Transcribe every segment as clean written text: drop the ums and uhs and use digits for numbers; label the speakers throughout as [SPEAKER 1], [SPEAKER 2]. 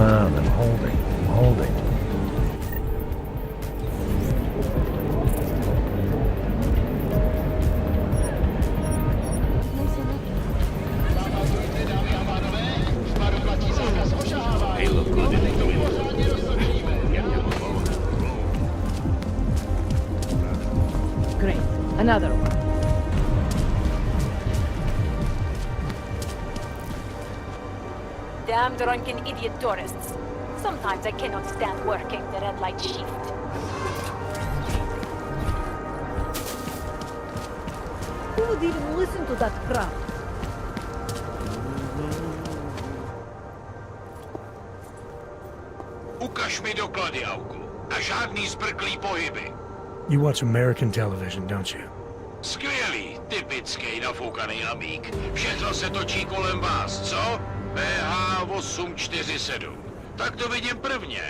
[SPEAKER 1] on, I'm holding.
[SPEAKER 2] They look good in the wind.
[SPEAKER 3] Great. Another one.
[SPEAKER 4] Damn drunken idiot tourists. Sometimes I cannot stand working the red light shift.
[SPEAKER 3] Who would even listen to that crap?
[SPEAKER 2] Ukaž mi doklady, Auku. A žádný zbrklý pohyby.
[SPEAKER 1] You watch American television, don't you?
[SPEAKER 2] Skvělý, typický nafoukaný amík. Všechno se točí kolem vás, co? PH 847. Tak to vidím prvně.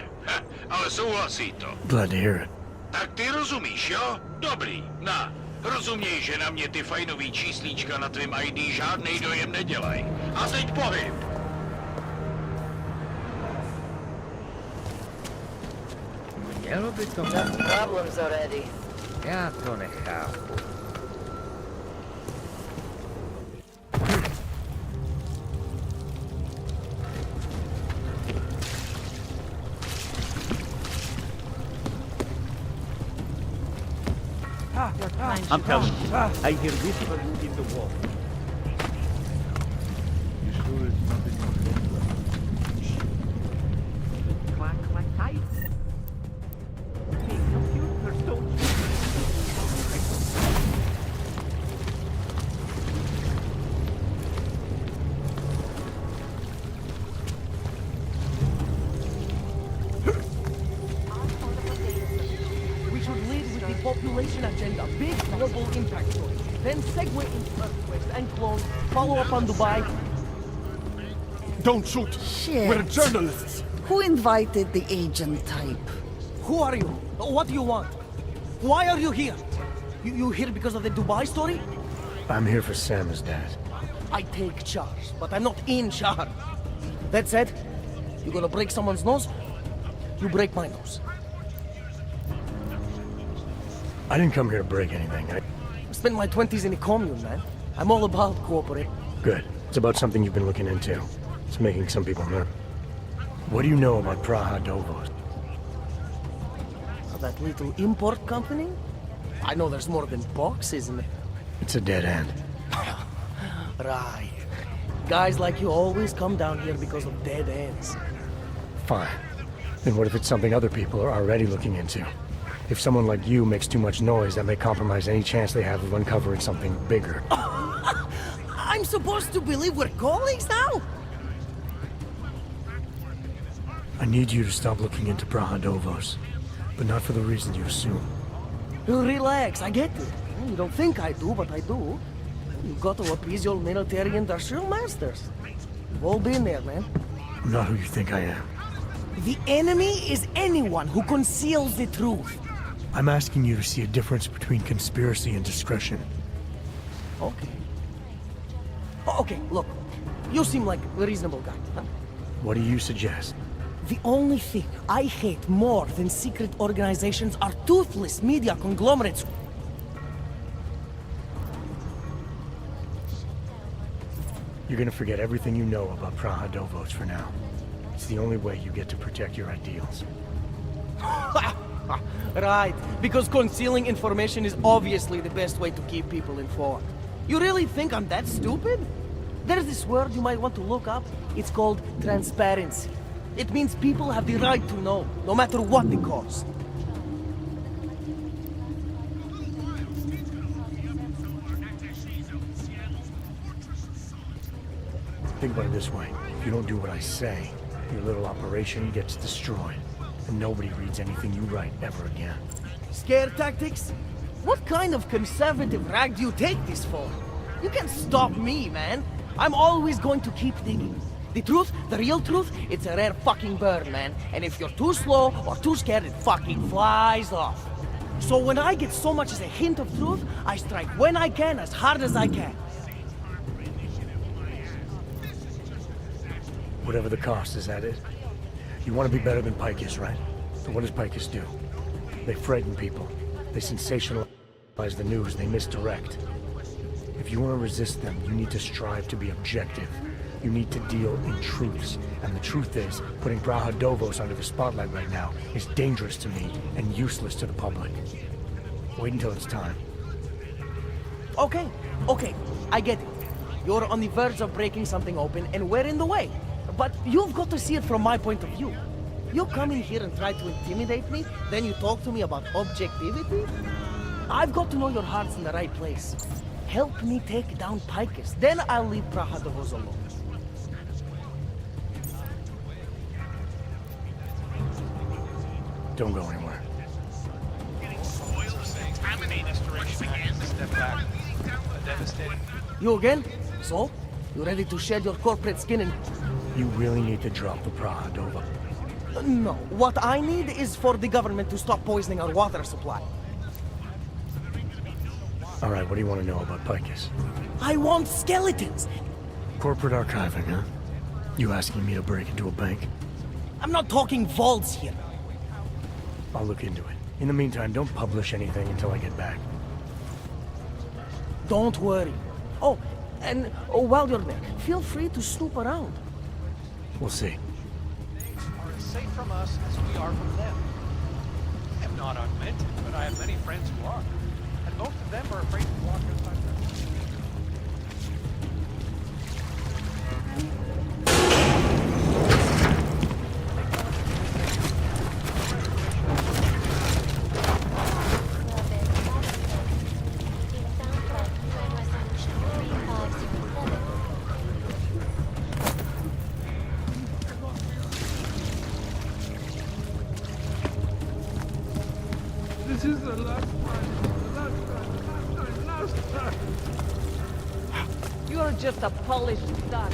[SPEAKER 2] Ale souhlasí to.
[SPEAKER 1] Glad to hear it.
[SPEAKER 2] Tak ty rozumíš, jo? Dobrý, na. Rozuměj, že na mě ty fajnový číslíčka na tvým ID žádnej dojem nedělaj. A teď pohyb.
[SPEAKER 5] Mělo by to...
[SPEAKER 4] Problems already.
[SPEAKER 5] Já to nechápu. I'm telling you, I hear whispers in the wall.
[SPEAKER 1] You sure it's not in your
[SPEAKER 5] Clack, clack, tight. Hey, computers don't...
[SPEAKER 3] We should lead with the population agenda, big global impact story. Then segue into earthquakes and clones, follow up on Dubai.
[SPEAKER 6] Don't shoot!
[SPEAKER 7] Shit.
[SPEAKER 6] We're journalists!
[SPEAKER 7] Who invited the agent type?
[SPEAKER 3] Who are you? What do you want? Why are you here? You here because of the Dubai story?
[SPEAKER 1] I'm here for Sam's dad.
[SPEAKER 3] I take charge, but I'm not in charge. That said, you're gonna break someone's nose, you break my nose.
[SPEAKER 1] I didn't come here to break anything.
[SPEAKER 3] I spent my 20s in a commune, man. I'm all about cooperate.
[SPEAKER 1] Good. It's about something you've been looking into. It's making some people nervous. What do you know about Praha Dovos?
[SPEAKER 3] That little import company? I know there's more than boxes in it.
[SPEAKER 1] It's a dead end.
[SPEAKER 3] Right. Guys like you always come down here because of dead ends.
[SPEAKER 1] Fine. Then what if it's something other people are already looking into? If someone like you makes too much noise, that may compromise any chance they have of uncovering something bigger.
[SPEAKER 3] I'm supposed to believe we're colleagues now?
[SPEAKER 1] I need you to stop looking into Praha Dovos, but not for the reason you assume.
[SPEAKER 3] Relax, I get it. You don't think I do, but I do. You got to appease your military industrial masters. We've all been there, man.
[SPEAKER 1] I'm not who you think I am.
[SPEAKER 3] The enemy is anyone who conceals the truth.
[SPEAKER 1] I'm asking you to see a difference between conspiracy and discretion.
[SPEAKER 3] Okay. Okay, look. You seem like a reasonable guy, huh?
[SPEAKER 1] What do you suggest?
[SPEAKER 3] The only thing I hate more than secret organizations are toothless media conglomerates.
[SPEAKER 1] You're gonna forget everything you know about Praha Dovos for now. It's the only way you get to protect your ideals.
[SPEAKER 3] Right, because concealing information is obviously the best way to keep people informed. You really think I'm that stupid? There's this word you might want to look up. It's called transparency. It means people have the right to know, no matter what the cost.
[SPEAKER 1] Think about it this way. If you don't do what I say, your little operation gets destroyed. And nobody reads anything you write ever again.
[SPEAKER 3] Scare tactics? What kind of conservative rag do you take this for? You can't stop me, man. I'm always going to keep digging. The truth, the real truth, it's a rare fucking bird, man. And if you're too slow or too scared, it fucking flies off. So when I get so much as a hint of truth, I strike when I can, as hard as I can.
[SPEAKER 1] Whatever the cost, is that it? You want to be better than Picus, right? So what does Picus do? They frighten people. They sensationalize the news. They misdirect. If you want to resist them, you need to strive to be objective. You need to deal in truths. And the truth is, putting Praha Dovos under the spotlight right now is dangerous to me and useless to the public. Wait until it's time.
[SPEAKER 3] Okay, I get it. You're on the verge of breaking something open and we're in the way. But you've got to see it from my point of view. You come in here and try to intimidate me, then you talk to me about objectivity? I've got to know your heart's in the right place. Help me take down Picus, then I'll leave Praha Dovos alone.
[SPEAKER 1] Don't go anywhere.
[SPEAKER 3] You again? So? You ready to shed your corporate skin and...
[SPEAKER 1] You really need to drop the Praha Dova.
[SPEAKER 3] No. What I need is for the government to stop poisoning our water supply.
[SPEAKER 1] All right, what do you want to know about Picus?
[SPEAKER 3] I want skeletons!
[SPEAKER 1] Corporate archiving, huh? You asking me to break into a bank?
[SPEAKER 3] I'm not talking vaults here.
[SPEAKER 1] I'll look into it. In the meantime, don't publish anything until I get back.
[SPEAKER 3] Don't worry. Oh, and while you're there, feel free to snoop around.
[SPEAKER 1] We'll see.
[SPEAKER 8] Are as safe from us as we are from them. I am not augmented, but I have many friends who are. And most of them are afraid to walk outside their house.
[SPEAKER 6] This is the last time. Last time.
[SPEAKER 4] You're just a polished stud.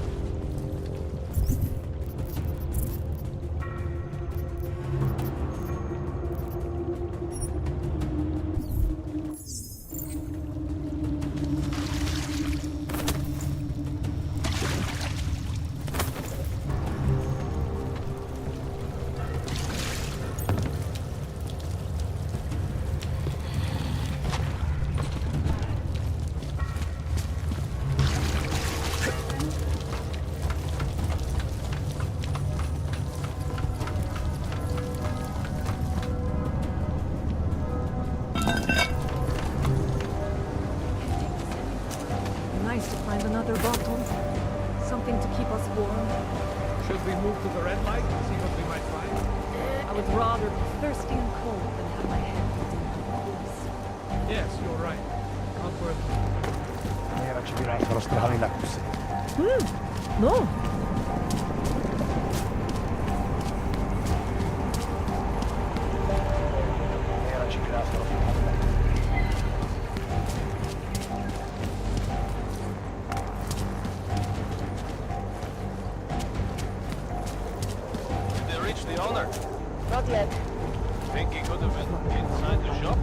[SPEAKER 9] Nice to find another bottle. Something to keep us warm.
[SPEAKER 8] Should we move to the red light and see what we might find?
[SPEAKER 9] I would rather be thirsty and cold than have my head put into booze.
[SPEAKER 8] Yes, you're right. Comfort.
[SPEAKER 1] Era ci diranno strani da così.
[SPEAKER 3] No.
[SPEAKER 1] Era ci diranno.
[SPEAKER 8] Did they reach the owner?
[SPEAKER 4] Not yet.
[SPEAKER 8] Think he could have been inside the shop?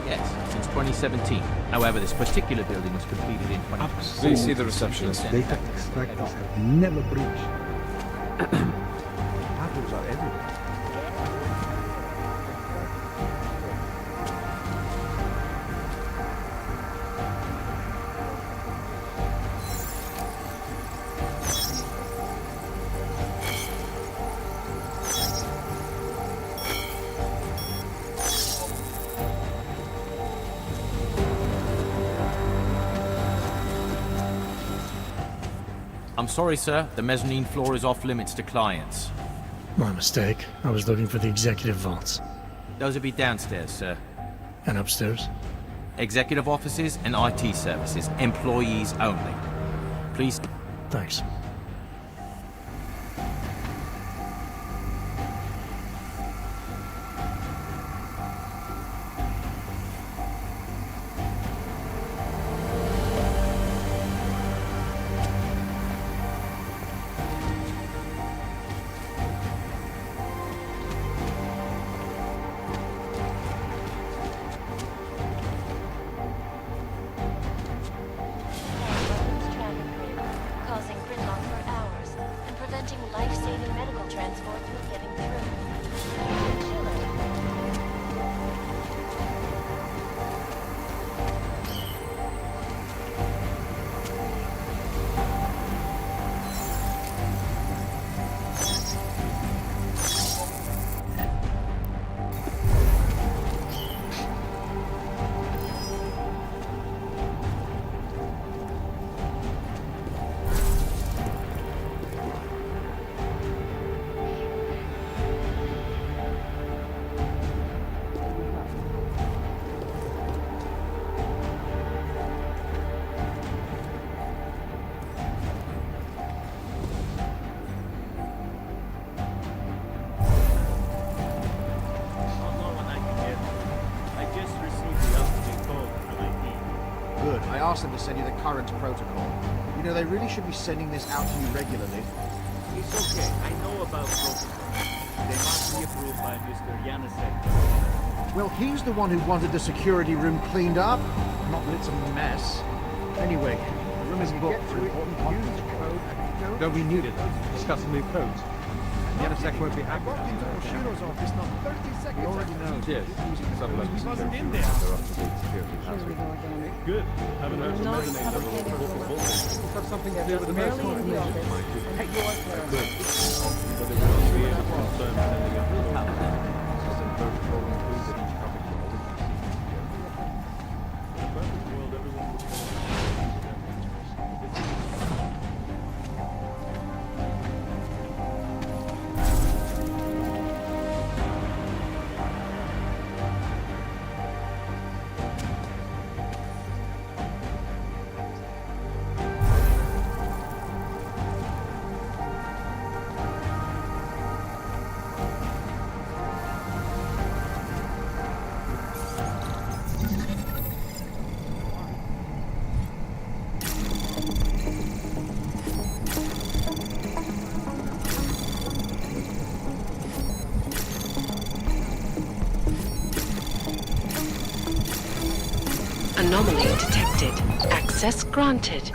[SPEAKER 10] Yes, since 2017. However, this particular building was completed in 2020.
[SPEAKER 6] Please see the receptionist.
[SPEAKER 11] Data extractors have never breached. Hackers are everywhere.
[SPEAKER 10] I'm sorry, sir. The mezzanine floor is off limits to clients.
[SPEAKER 1] My mistake. I was looking for the executive vaults.
[SPEAKER 10] Those will be downstairs, sir.
[SPEAKER 1] And upstairs?
[SPEAKER 10] Executive offices and IT services. Employees only. Please...
[SPEAKER 1] Thanks.
[SPEAKER 5] just received the update call from IT.
[SPEAKER 12] Good. I asked them to send you the current protocol. You know, they really should be sending this out to you regularly.
[SPEAKER 5] It's okay. I know about protocol. They must be approved by Mr. Janusek.
[SPEAKER 12] Well, he's the one who wanted the security room cleaned up. Not that it's a mess. Anyway, the room is booked for important conference code.
[SPEAKER 11] Don't we need it? Discuss new codes. Janusek won't be happy.
[SPEAKER 12] Bushiro's office not 30 seconds.
[SPEAKER 11] He already knows. Yes. Some level security.
[SPEAKER 6] in there.
[SPEAKER 11] They're up to date security password.
[SPEAKER 6] Good. Haven't heard from
[SPEAKER 9] Not
[SPEAKER 6] Resonate over
[SPEAKER 9] complicated
[SPEAKER 6] local
[SPEAKER 9] for
[SPEAKER 6] voltage.
[SPEAKER 11] Must have something to do with the
[SPEAKER 9] Barely
[SPEAKER 11] medical
[SPEAKER 9] in the
[SPEAKER 11] information.
[SPEAKER 9] office. At your turn.
[SPEAKER 6] But they will not be able to confirm sending a
[SPEAKER 5] We'll have that.
[SPEAKER 11] System protocol includes that each copy can only be seen
[SPEAKER 6] In a perfect world, everyone would follow
[SPEAKER 13] Anomaly detected. Access granted.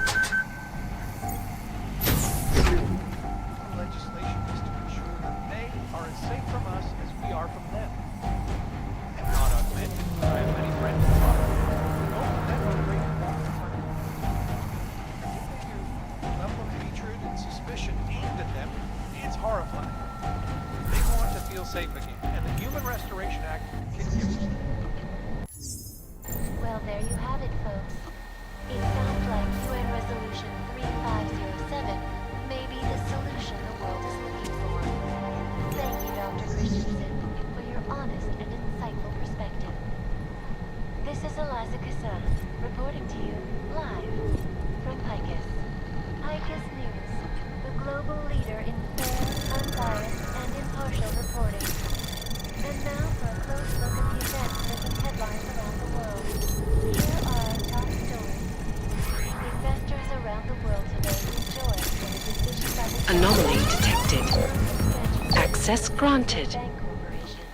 [SPEAKER 8] Legislation is to ensure that they are as safe from us as we are from them. I'm not augmented, but I have many friends who are. Both of them are great The level of hatred and suspicion aimed at them is horrifying. They want to feel safe again, and the Human Restoration Act can give them.
[SPEAKER 4] Well, there you have it, folks. It sounds like UN Resolution 3507 may be the solution the world is looking for. Thank you, Dr. Christensen, for your honest and insightful perspective. This is Eliza Kassan, reporting to you live from Picus. Picus News, the global leader in fair, unbiased, and impartial reporting. And now for a close look at the events making headlines around the world. Here are our top stories. Investors around the world today rejoice in the decision by the
[SPEAKER 13] Anomaly detected. Access granted.
[SPEAKER 4] Bank Corporation.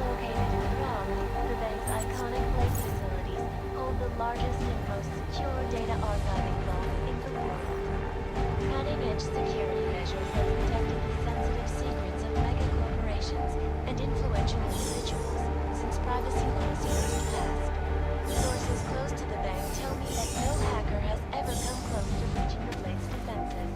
[SPEAKER 4] Located in Prague, the bank's iconic lake facilities hold the largest and most secure data archiving vault in the world. Cutting-edge security measures have protected the sensitive secrets of mega corporations and influential individuals since privacy laws first passed. Sources close to the bank tell me that no hacker has ever come close to breaching the bank's defenses.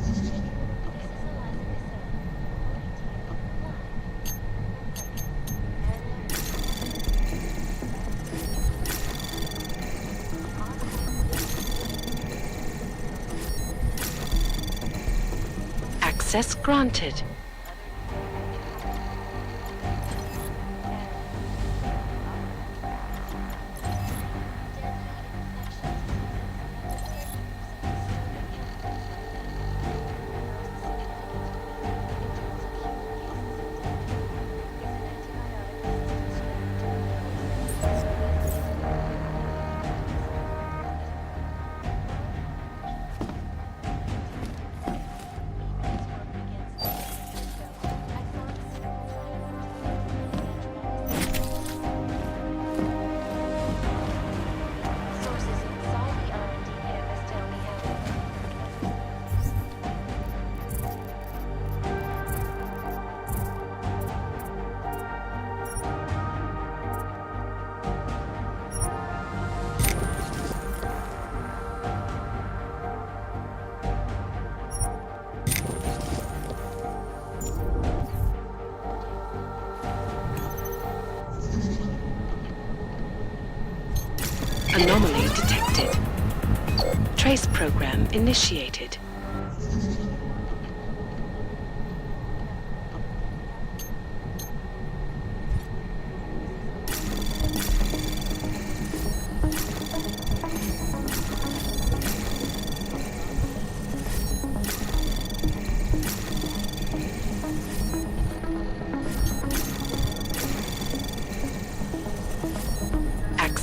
[SPEAKER 4] This is Eliza
[SPEAKER 13] Access granted.
[SPEAKER 4] Sources inside the R&D campus tell me how
[SPEAKER 13] Anomaly detected. Trace program initiated.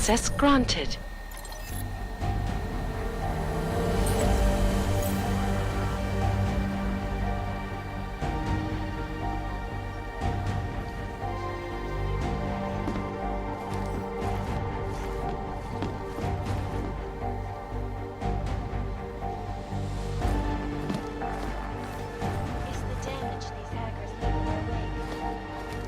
[SPEAKER 13] Access granted.
[SPEAKER 4] Is the damage these hackers leave in their wake.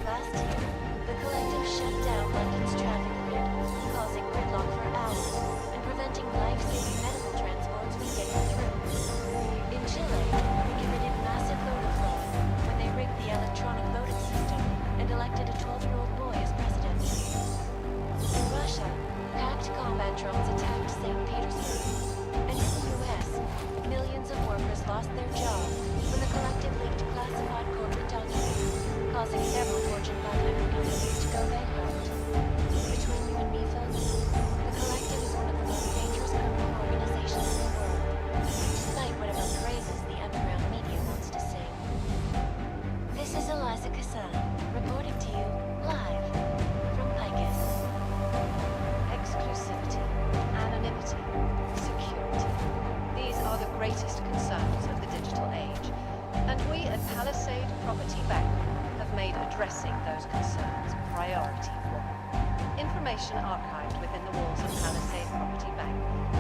[SPEAKER 4] Last year, the Collective shut down London's traffic grid, causing gridlock for hours and preventing life-saving medical transports from getting through. In Chile, they committed massive voter fraud when they rigged the electronic voting system and elected a 12-year-old boy as president. In Russia, hacked combat drones attacked St. Petersburg. And in the US, millions of workers lost their jobs when the Collective leaked classified corporate documents, causing several Fortune 500 companies to go bankrupt. Between you and me, folks, the Collective is one of the most dangerous criminal organizations in the world, despite whatever praises the underground media wants to sing. This is Eliza Cassan, reporting to you live from Picus.
[SPEAKER 14] Exclusivity, anonymity, security. These are the greatest concerns of the digital age, and we at Palisade Property Bank have made addressing those concerns priority one. Information archived within the walls of Palisade Property Bank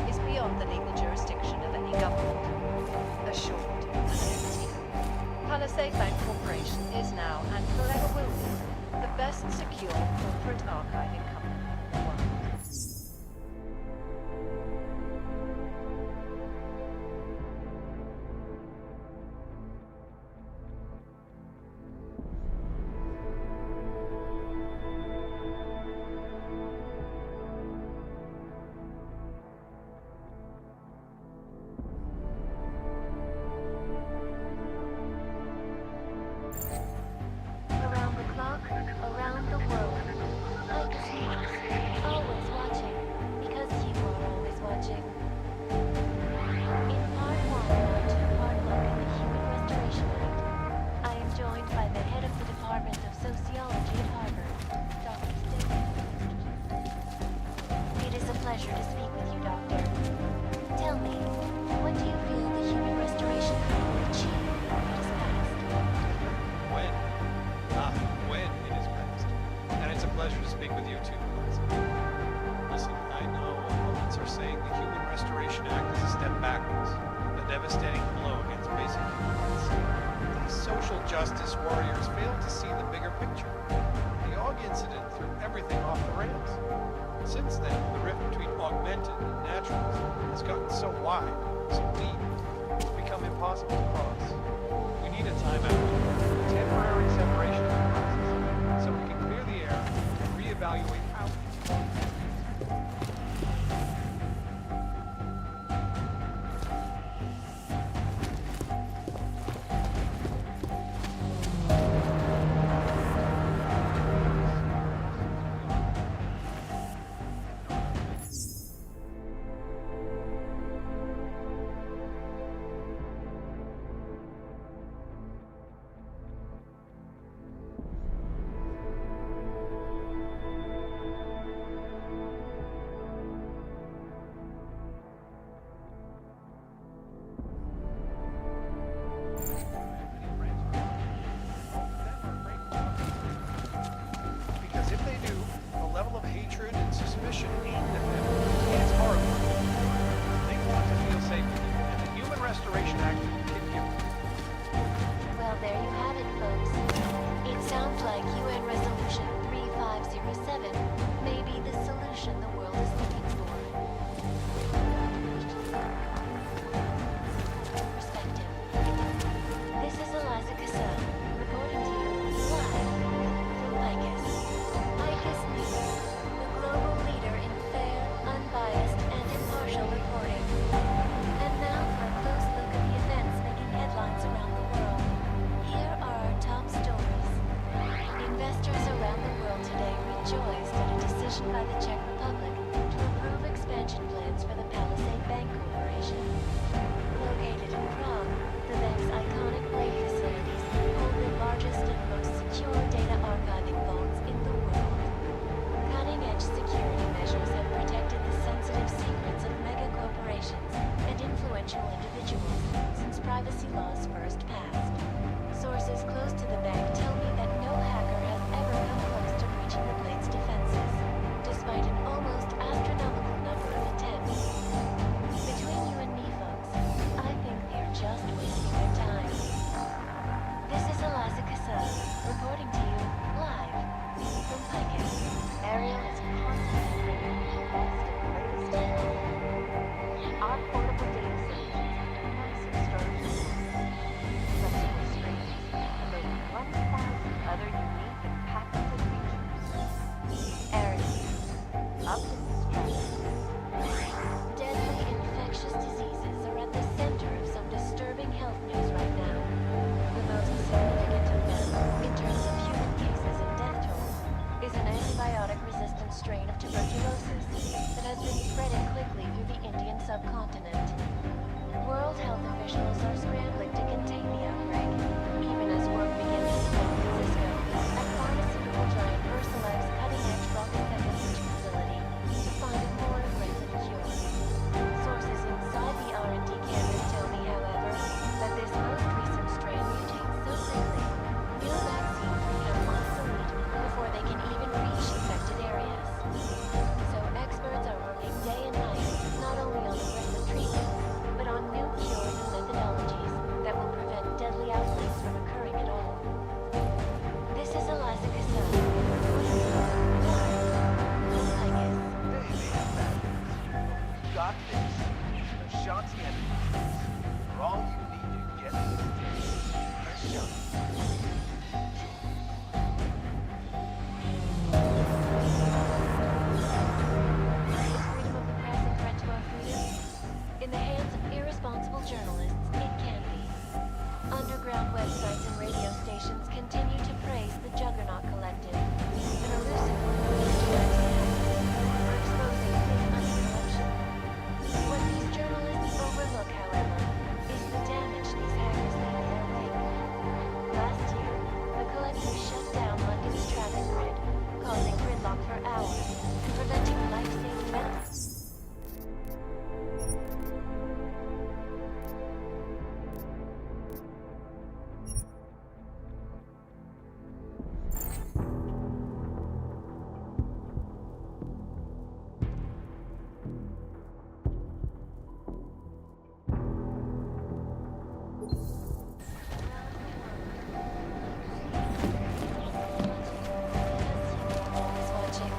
[SPEAKER 14] is beyond the legal jurisdiction of any government. Assured anonymity. Palisade Bank Corporation is now and forever will be the best secure corporate archiving company in the world.
[SPEAKER 4] Around the clock, around the world. Picus News, always watching, because you are always watching. In part 1 of our two-part look at the Human Restoration Act, I am joined by the head of the Department of Sociology at Harvard, Dr. David. It is a pleasure to speak with you, Doctor. Tell me, what do you feel the Human Restoration Act will achieve when it is passed?
[SPEAKER 8] When? When it is passed. And it's a pleasure to speak with you too, Eliza. Listen, I know opponents are saying the Human Restoration Act is a step backwards, a devastating blow against basic human rights. These social justice warriors fail to see the bigger picture. The AUG incident threw everything off the rails. Since then, the rift between augmented and naturals has gotten so wide, so deep, it's become impossible to cross. We need a timeout, a temporary separation of the process, so we can clear the air and reevaluate how. Because if they do, the level of hatred and suspicion aimed at them is horrible. They want to feel safe with you, and the Human Restoration Act can give them.
[SPEAKER 4] Well, there you have it, folks. It sounds like UN Resolution 3507 may be the solution the world is looking for. Perspective. This is Eliza Cassan, reporting to you live from Picus. Picus News, the global leader in fair, unbiased, and impartial reporting. And now for a close look at the events making headlines around the world. Here are our top stories. Investors around the world today rejoiced at a decision by the Czech Republic to approve expansion plans for the Palisade Bank Corporation. Located in Prague, the bank's iconic blade facilities hold the largest and most secure data archiving vaults in the world. Cutting-edge security measures have laws first passed. Sources close to the bank tell me that no hacker has ever come close to breaching the Blade's defenses, despite an almost astronomical number of attempts. Between you and me, folks, I think they're just wasting their time. This is Eliza Cassell, reporting to you live from Picus. Ariel is constantly bringing you the best and greatest technology. Our portable data solutions have massive storage space, flexible screens, and over 1,000 other unique and patented features. Ariel, Optimus Travis. Deadly infectious diseases are at the center of some disturbing health news right now. The most significant of them, in terms of human cases and death tolls, is an antibiotic-resistant strain of tuberculosis that has been spreading quickly through the Indian subcontinent. World health officials are scrambling to contain the outbreak, even as work begins in San Francisco at pharmaceutical giant Versalife's cutting-edge rocket research facility to find a more aggressive cure. Sources inside the R&D campus tell me, however, that this most recent strain mutates so quickly, new vaccines become obsolete before they can even reach infected areas. So experts are working day and night, not only on aggressive treatments, but on new cures and methodologies that will prevent deadly outbreaks from occurring at all. This is Eliza Cassell. I guess.
[SPEAKER 15] Got this. Ashanti and for all you need to get to the day. Ashanti.
[SPEAKER 4] Is freedom of the press a threat to our freedom? In the hands of irresponsible journalists, it can be. Underground websites and radio stations continue to praise the Juggernaut Collective, an elusive group of vigilantes for exposing fake money corruption. What these journalists overlook, however, is the damage these hackers leave in their wake. Last year, the Collective shut down London's traffic grid, causing gridlock for hours and preventing life-saving medical. is watching.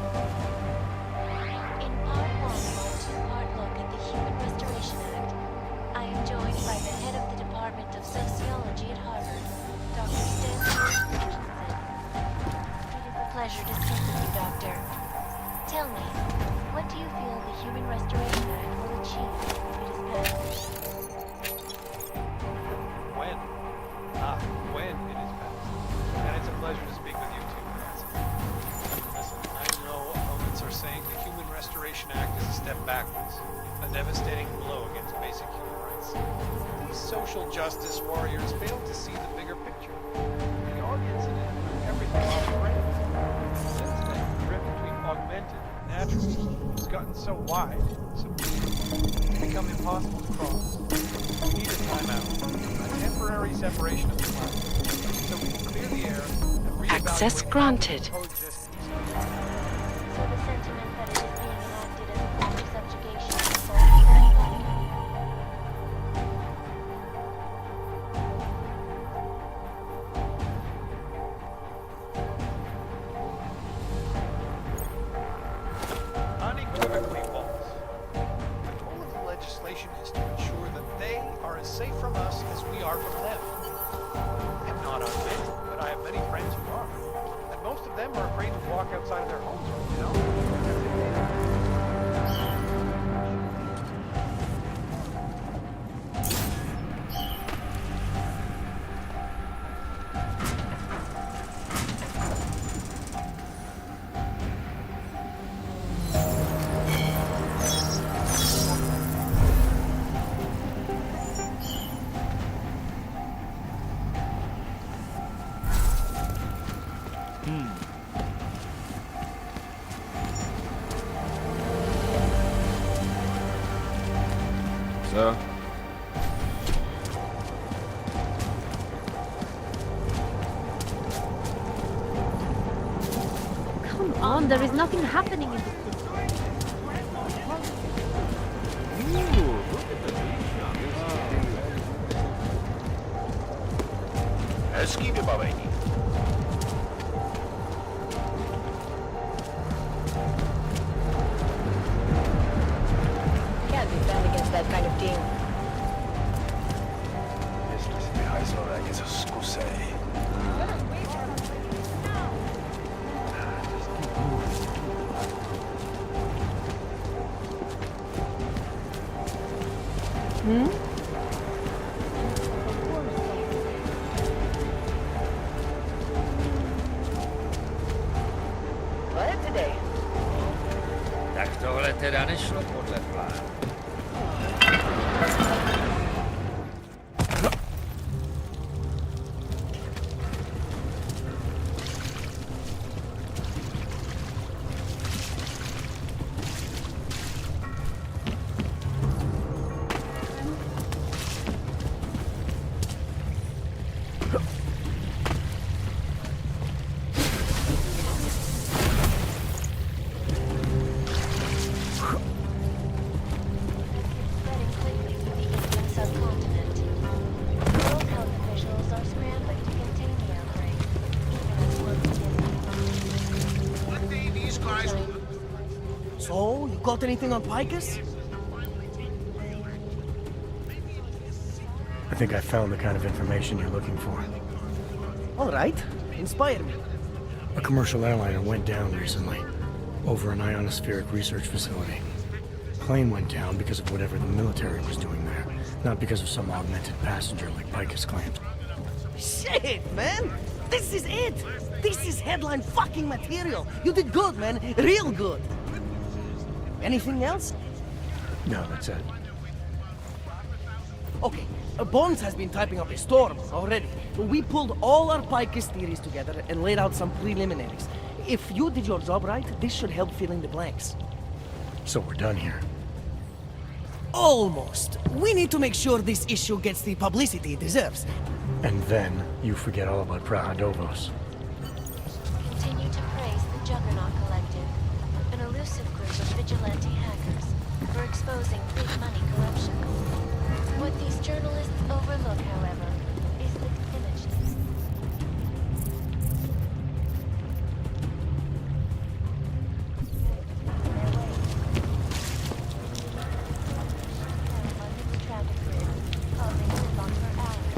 [SPEAKER 4] In part one of our two-part look at the Human Restoration Act, I am joined by the head of the Department of Sociology at Harvard, Dr. Stanley Richardson. It is a pleasure to speak with you, Doctor. Tell me, what do you feel the Human Restoration Act will achieve if it is passed?
[SPEAKER 8] When it is passed. And it's a pleasure to speak with you too, Nancy. Listen, I know opponents are saying the Human Restoration Act is a step backwards, a devastating blow against basic human rights. These social justice warriors fail to see the bigger picture. The audience in it put everything on the rail. Since then, the rift between augmented and natural has gotten so wide, so deep, it's become impossible to cross. We need a timeout, a temporary separation of the planet, so we can clear the air and reevaluate
[SPEAKER 13] Access granted.
[SPEAKER 4] So
[SPEAKER 8] coexistence.
[SPEAKER 4] the sentiment that it is being enacted as a form of subjugation is false.
[SPEAKER 8] Unequivocally false. The goal of the legislation is to ensure that they are as safe from us as we are from them. I'm not augmented, but I have many friends who are. And most of them are afraid to walk outside of their homes, you know?
[SPEAKER 10] Sir?
[SPEAKER 16] on, there is nothing happening in this city.
[SPEAKER 2] Hezký vybavení.
[SPEAKER 14] Can't be bad against that kind of team.
[SPEAKER 15] Jestli si ty hajzlové něco zkusej.
[SPEAKER 14] What today?
[SPEAKER 5] Tak tohle teda nešlo podle plánu.
[SPEAKER 4] Spreading quickly through the Indian subcontinent. World health officials are scrambling to contain the outbreak, even as work begins.
[SPEAKER 3] So, you got anything on Picus?
[SPEAKER 1] I think I found the kind of information you're looking for.
[SPEAKER 3] All right, inspire me.
[SPEAKER 1] A commercial airliner went down recently, over an ionospheric research facility. Plane went down because of whatever the military was doing there, not because of some augmented passenger like Picus claimed.
[SPEAKER 3] Shit, man! This is it! This is headline fucking material! You did good, man! Real good! Anything else?
[SPEAKER 1] No, that's it.
[SPEAKER 3] Okay, Bones has been typing up a storm already. We pulled all our Picus theories together and laid out some preliminaries. If you did your job right, this should help fill in the blanks.
[SPEAKER 1] So we're done here.
[SPEAKER 3] Almost. We need to make sure this issue gets the publicity it deserves.
[SPEAKER 1] And then you forget all about Prahadovos.
[SPEAKER 4] Continue to praise the Juggernaut Collective, an elusive group of vigilante hackers, for exposing big money corruption. What these journalists overlook, however, is the images. Traffic grid, causing gridlock for hours.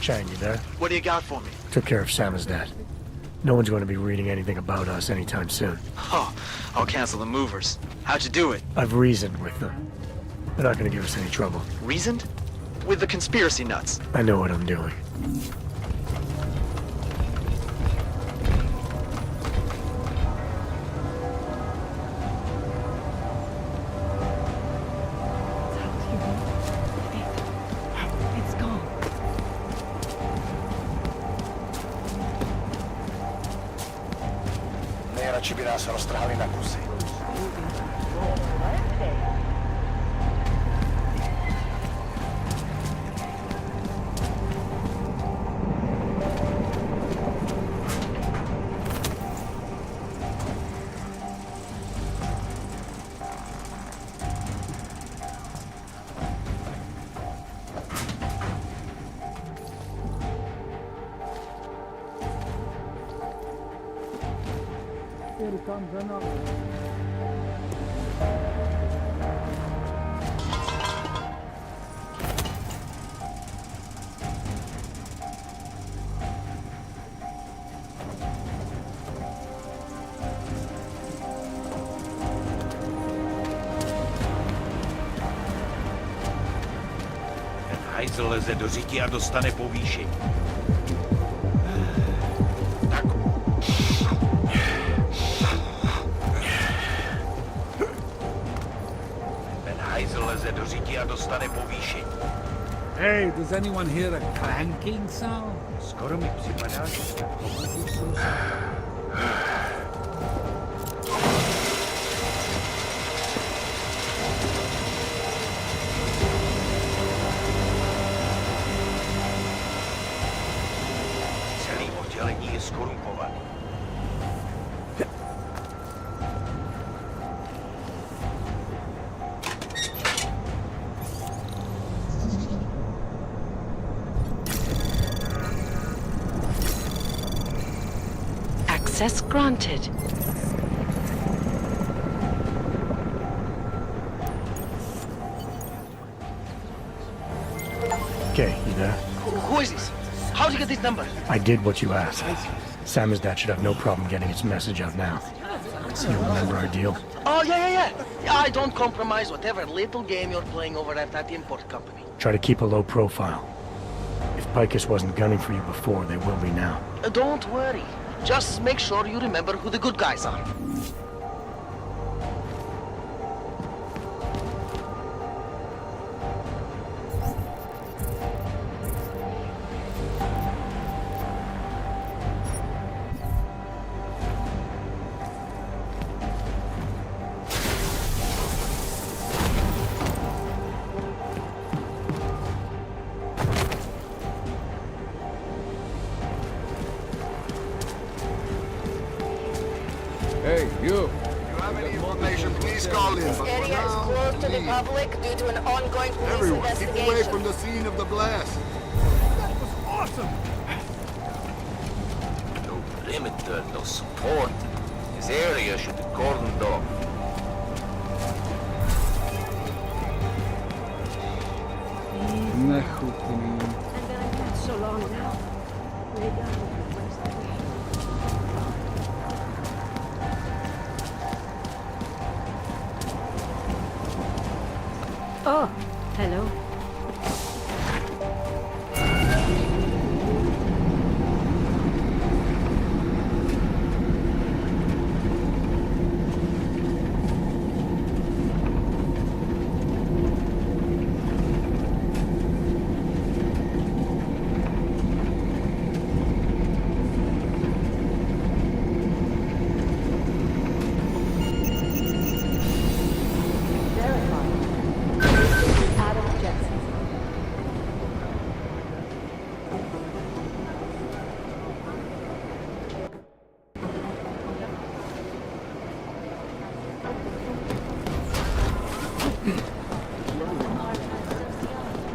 [SPEAKER 1] Chang, you there?
[SPEAKER 15] What do you got for me?
[SPEAKER 1] Took care of Samizdat. No one's going to be reading anything about us anytime soon.
[SPEAKER 15] Oh, I'll cancel the movers. How'd you do it?
[SPEAKER 1] I've reasoned with them. They're not going to give us any trouble.
[SPEAKER 15] Reasoned? With the conspiracy nuts.
[SPEAKER 1] I know what I'm doing.
[SPEAKER 9] It's gone.
[SPEAKER 15] Nejradši by nás roztrhali na kusy.
[SPEAKER 11] Here comes another.
[SPEAKER 2] Ten hajzl leze do říti a dostane povýšení. Tak. Ten hajzl leze do říti a dostane povýšení.
[SPEAKER 5] Hey, does anyone hear a clanking sound?
[SPEAKER 2] Skoro mi připadá, že se
[SPEAKER 13] Access granted.
[SPEAKER 1] Okay, you there?
[SPEAKER 3] Who is this? How'd you get this number?
[SPEAKER 1] I did what you asked. Samizdat should have no problem getting its message out now. You remember our deal?
[SPEAKER 3] Oh, yeah. Yeah, I don't compromise whatever little game you're playing over at that import company.
[SPEAKER 1] Try to keep a low profile. If Picus wasn't gunning for you before, they will be now.
[SPEAKER 3] Don't worry. Just make sure you remember who the good guys are.
[SPEAKER 17] Hey, you.
[SPEAKER 15] You have any information, please call in.
[SPEAKER 18] This area is closed to the public due to an ongoing police
[SPEAKER 15] Everyone, keep
[SPEAKER 18] investigation.
[SPEAKER 15] away from the scene of the blast.
[SPEAKER 17] That was awesome.
[SPEAKER 2] No perimeter, no support. This area should be cordoned off.
[SPEAKER 9] So long now. Way down. Oh, hello.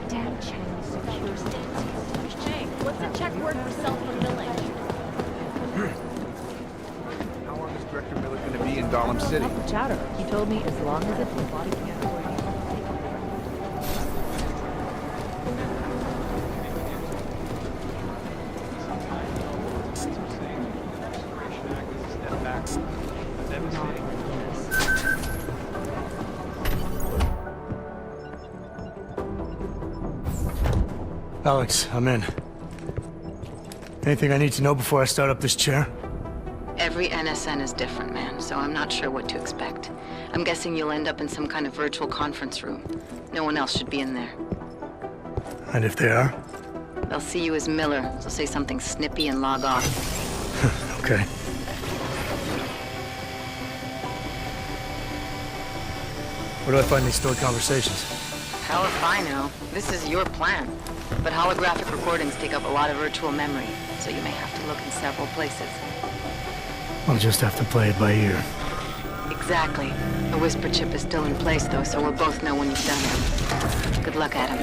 [SPEAKER 16] Damn Chinese security. Hey, what's the Czech word for self-fulfilling?
[SPEAKER 17] How long is Director Miller going to be in Gollum City?
[SPEAKER 9] Chatter. He told me as long as it's the body can't avoid you.
[SPEAKER 1] Alex, I'm in. Anything I need to know before I start up this chair?
[SPEAKER 19] Every NSN is different, man, so I'm not sure what to expect. I'm guessing you'll end up in some kind of virtual conference room. No one else should be in there.
[SPEAKER 1] And if they are?
[SPEAKER 19] They'll see you as Miller. They'll say something snippy and log off.
[SPEAKER 1] Okay. Where do I find these stored conversations?
[SPEAKER 19] Hell if I know. This is your plan. But holographic recordings take up a lot of virtual memory, so you may have to look in several places.
[SPEAKER 1] I'll just have to play it by ear.
[SPEAKER 19] Exactly. The whisper chip is still in place, though, so we'll both know when you've done it. Good luck, Adam.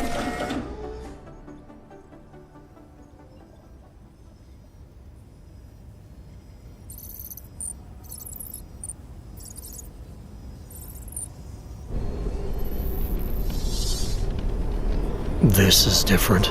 [SPEAKER 1] This is different.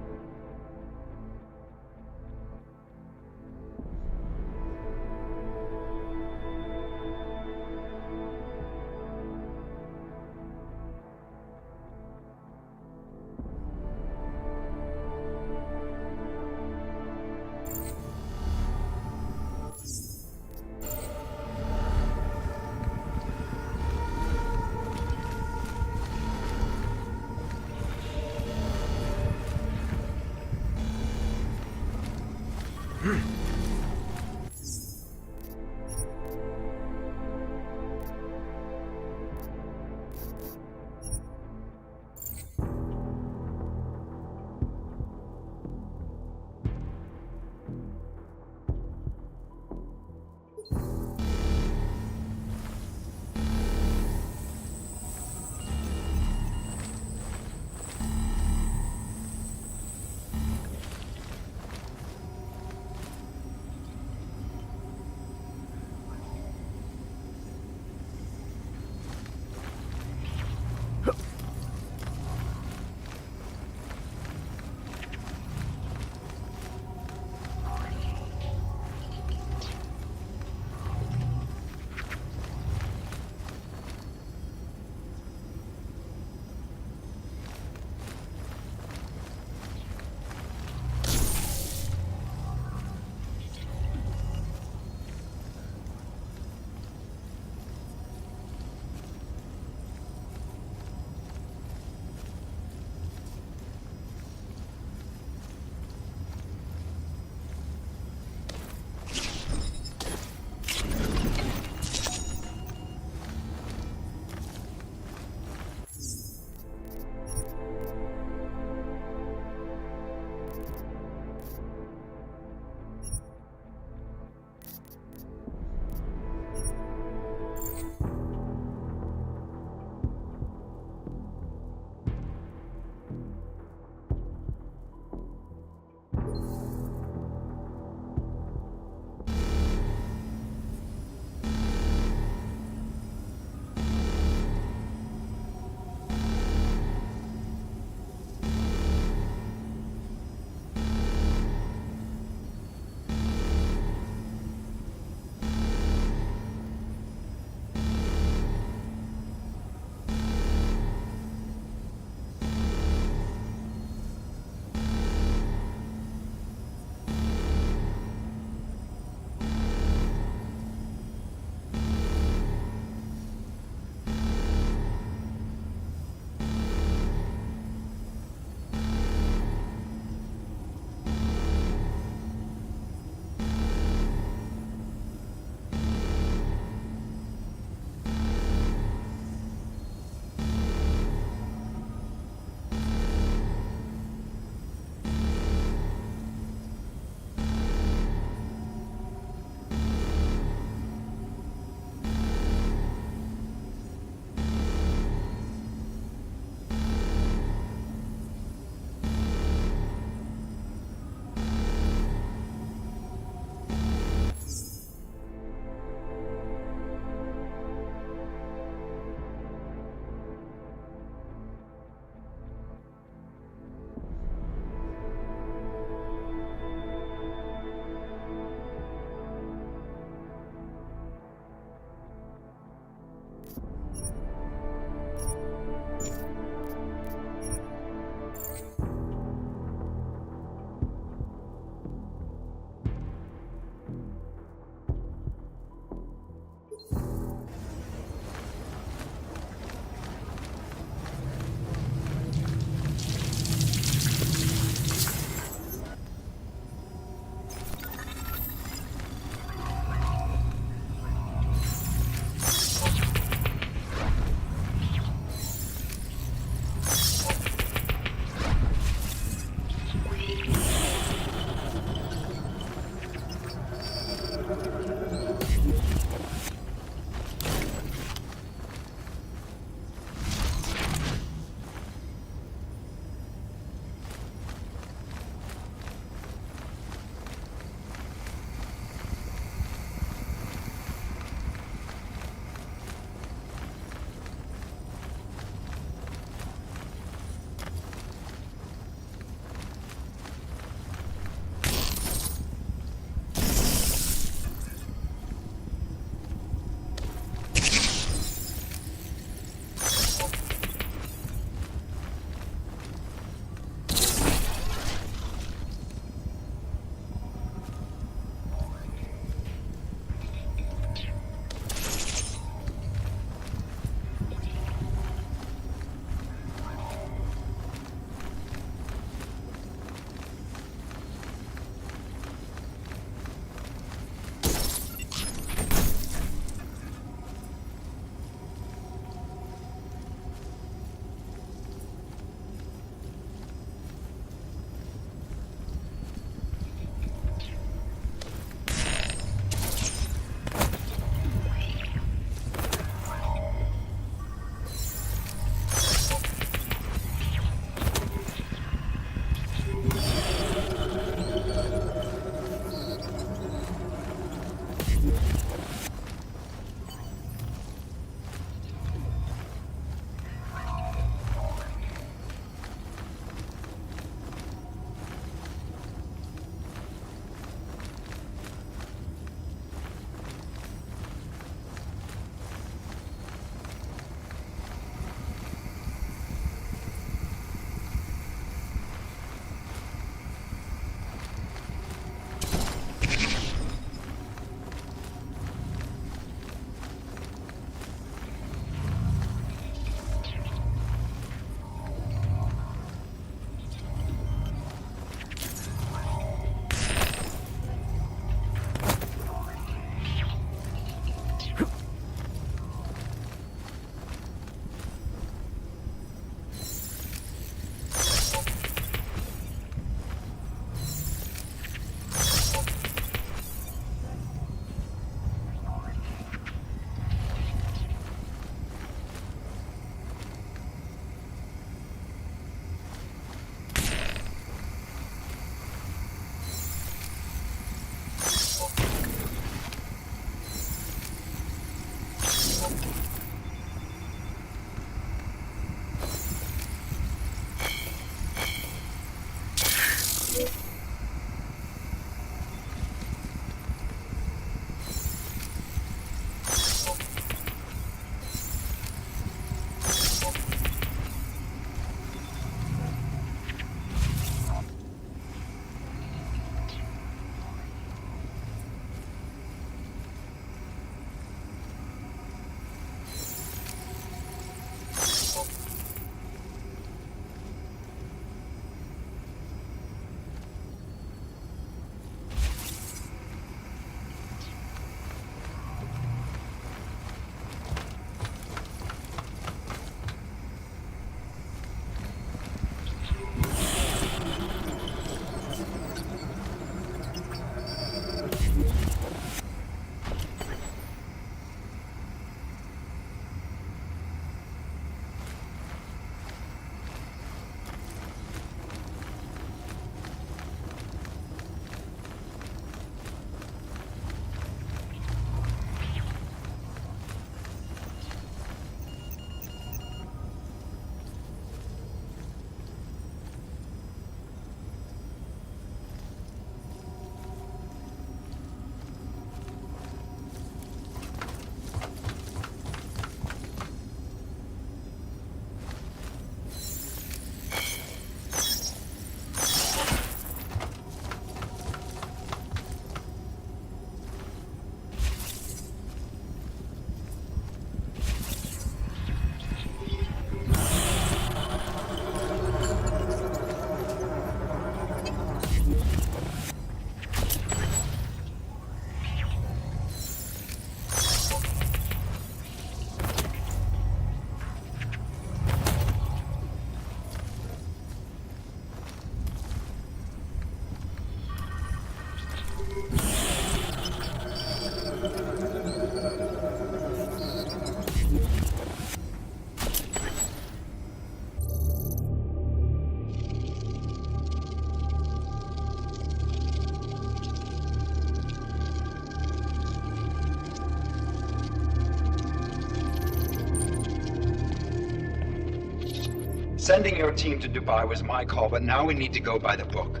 [SPEAKER 20] Sending your team to Dubai was my call, but now we need to go by the book.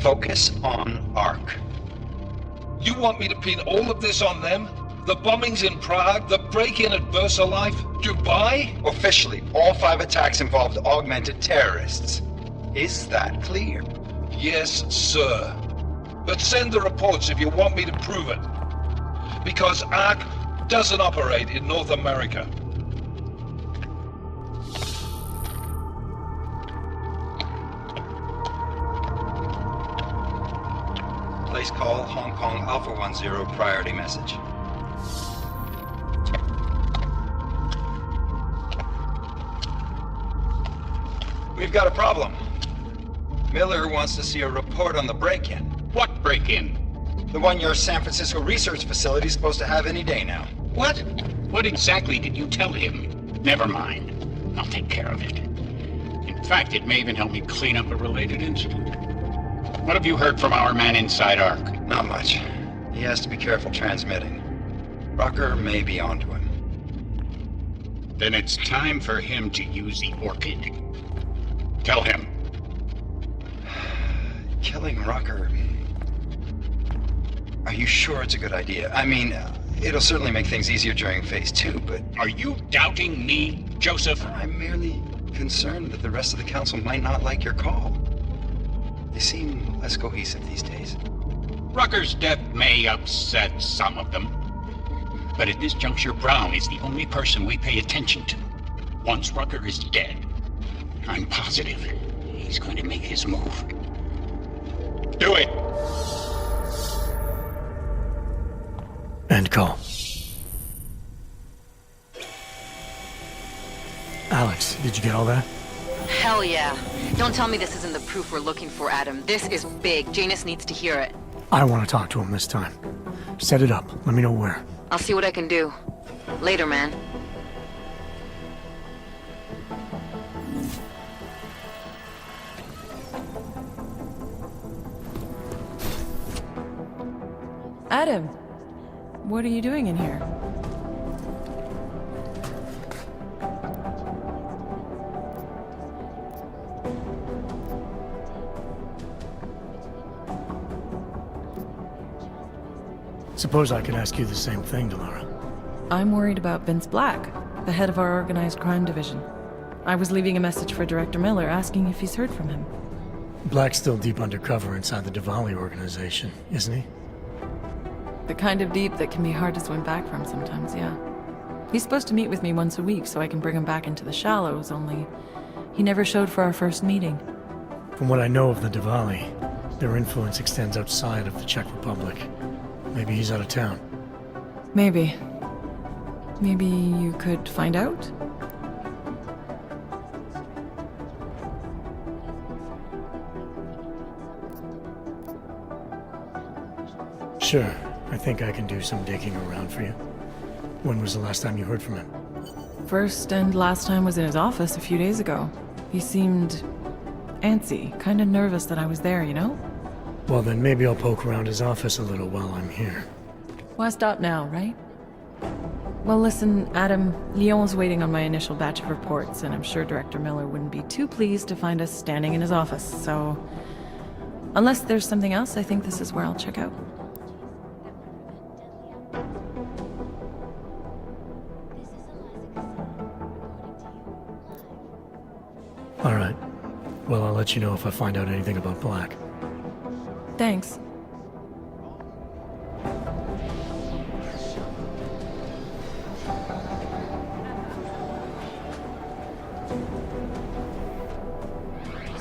[SPEAKER 20] Focus on ARC.
[SPEAKER 2] You want me to pin all of this on them? The bombings in Prague, the break-in at VersaLife, Dubai?
[SPEAKER 20] Officially, all 5 attacks involved augmented terrorists. Is that clear?
[SPEAKER 2] Yes, sir. But send the reports if you want me to prove it. Because ARC doesn't operate in North America.
[SPEAKER 20] Place call Hong Kong Alpha 10 priority message. We've got a problem. Miller wants to see a report on the break-in.
[SPEAKER 2] What break-in?
[SPEAKER 20] The one your San Francisco research facility is supposed to have any day now.
[SPEAKER 2] What? What exactly did you tell him? Never mind. I'll take care of it. In fact, it may even help me clean up a related incident. What have you heard from our man inside ARC?
[SPEAKER 20] Not much. He has to be careful transmitting. Rucker may be onto him.
[SPEAKER 2] Then it's time for him to use the Orchid. Tell him.
[SPEAKER 20] Killing Rucker... Are you sure it's a good idea? I mean, it'll certainly make things easier during Phase 2, but...
[SPEAKER 2] Are you doubting me, Joseph?
[SPEAKER 20] I'm merely concerned that the rest of the Council might not like your call. They seem less cohesive these days.
[SPEAKER 2] Rucker's death may upset some of them. But at this juncture, Brown is the only person we pay attention to. Once Rucker is dead, I'm positive he's going to make his move. Do it!
[SPEAKER 1] End call. Alex, did you get all that?
[SPEAKER 19] Hell yeah. Don't tell me this isn't the proof we're looking for, Adam. This is big. Janus needs to hear it.
[SPEAKER 1] I want to talk to him this time. Set it up. Let me know where.
[SPEAKER 19] I'll see what I can do. Later, man.
[SPEAKER 9] Adam, what are you doing in here?
[SPEAKER 1] Suppose I could ask you the same thing, Delora.
[SPEAKER 9] I'm worried about Vince Black, the head of our organized crime division. I was leaving a message for Director Miller asking if he's heard from him.
[SPEAKER 1] Black's still deep undercover inside the Diwali organization, isn't he?
[SPEAKER 9] The kind of deep that can be hard to swim back from sometimes, yeah. He's supposed to meet with me once a week so I can bring him back into the shallows, only he never showed for our first meeting.
[SPEAKER 1] From what I know of the Diwali, their influence extends outside of the Czech Republic. Maybe he's out of town.
[SPEAKER 9] Maybe. Maybe you could find out?
[SPEAKER 1] Sure. I think I can do some digging around for you. When was the last time you heard from him?
[SPEAKER 9] First and last time was in his office a few days ago. He seemed antsy, kind of nervous that I was there, you know?
[SPEAKER 1] Well, then maybe I'll poke around his office a little while I'm here.
[SPEAKER 9] Why stop now, right? Well, listen, Adam, Lyon's waiting on my initial batch of reports, and I'm sure Director Miller wouldn't be too pleased to find us standing in his office, so... Unless there's something else, I think this is where I'll check out.
[SPEAKER 1] All right. Well, I'll let you know if I find out anything about Black.
[SPEAKER 9] Thanks.
[SPEAKER 4] Is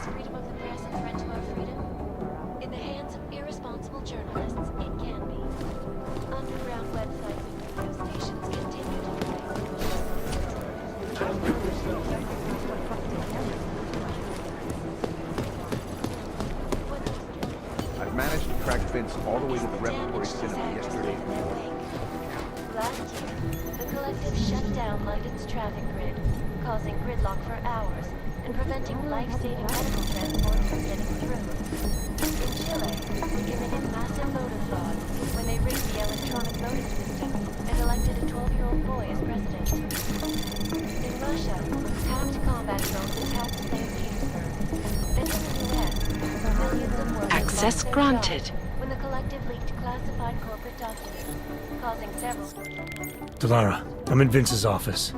[SPEAKER 4] freedom of the press a threat to our freedom? In the hands of irresponsible journalists, it can be. Underground websites and radio stations continue
[SPEAKER 17] I've managed to track Vince all the way to the repertory cinema yesterday.
[SPEAKER 4] Last year, the collective shut down London's traffic grid, causing gridlock for hours and preventing life-saving medical transport from getting through. In Chile, committed massive voter fraud when they rigged the electronic voting system and elected a 12-year-old boy as president. In Russia, hacked combat drones attack slave transfer. This is the US. Millions of workers
[SPEAKER 13] Access
[SPEAKER 4] lost their
[SPEAKER 13] granted.
[SPEAKER 4] jobs when the collective leaked classified corporate documents, causing several...
[SPEAKER 1] Delara, I'm in Vince's office.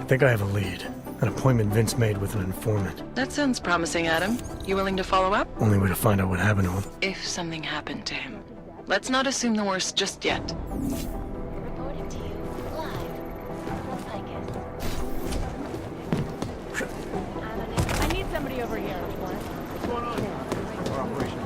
[SPEAKER 1] I think I have a lead. An appointment Vince made with an informant.
[SPEAKER 9] That sounds promising, Adam. You willing to follow up?
[SPEAKER 1] Only way to find out what happened to him.
[SPEAKER 9] If something happened to him. Let's not assume the worst just yet.
[SPEAKER 4] Reporting to you live from Picus.
[SPEAKER 16] I need somebody over here. What's going on?
[SPEAKER 12] Our operation.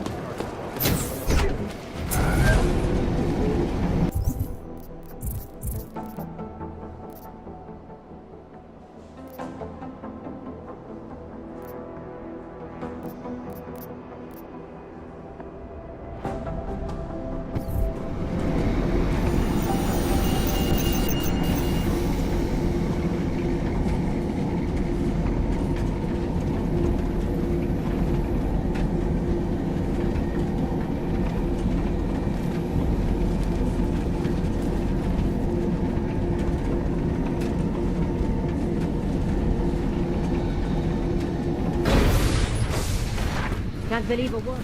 [SPEAKER 16] Can't believe a word.